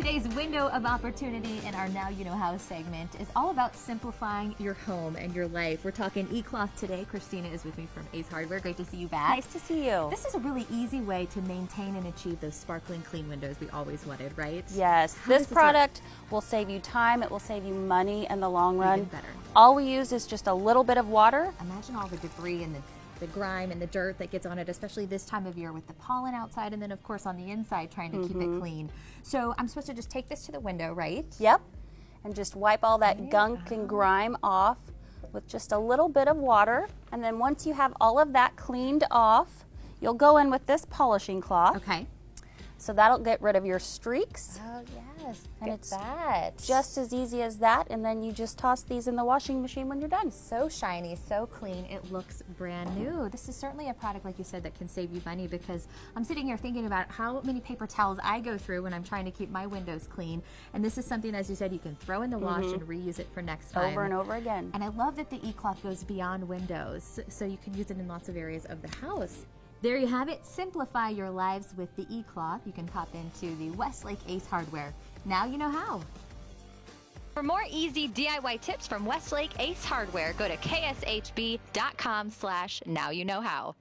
Today's window of opportunity in our Now You Know How segment is all about simplifying your home and your life. We're talking e-cloth today. Christina is with me from Ace Hardware. Great to see you back. Nice to see you. This is a really easy way to maintain and achieve those sparkling clean windows we always wanted, right? Yes, How this does this product will save you time, it will save you money in the long run. Even better. All we use is just a little bit of water. Imagine all the debris and the grime and the dirt that gets on it, especially this time of year with the pollen outside and then of course on the inside trying to keep it clean. So I'm supposed to just take this to the window, right? Yep. And just wipe all that gunk and grime off with just a little bit of water. And then once you have all of that cleaned off, you'll go in with this polishing cloth. Okay. So that'll get rid of your streaks. Oh yes, And look it's at that. Just as easy as that, and then you just toss these in the washing machine when you're done. So shiny, so clean, it looks brand new. This is certainly a product, like you said, that can save you money, because I'm sitting here thinking about how many paper towels I go through when I'm trying to keep my windows clean. And this is something, as you said, you can throw in the wash and reuse it for next time. Over and over again. And I love that the e-cloth goes beyond windows, so you can use it in lots of areas of the house. There you have it. Simplify your lives with the e-cloth. You can pop into the Westlake Ace Hardware. Now you know how. For more easy DIY tips from Westlake Ace Hardware, go to kshb.com/nowyouknowhow.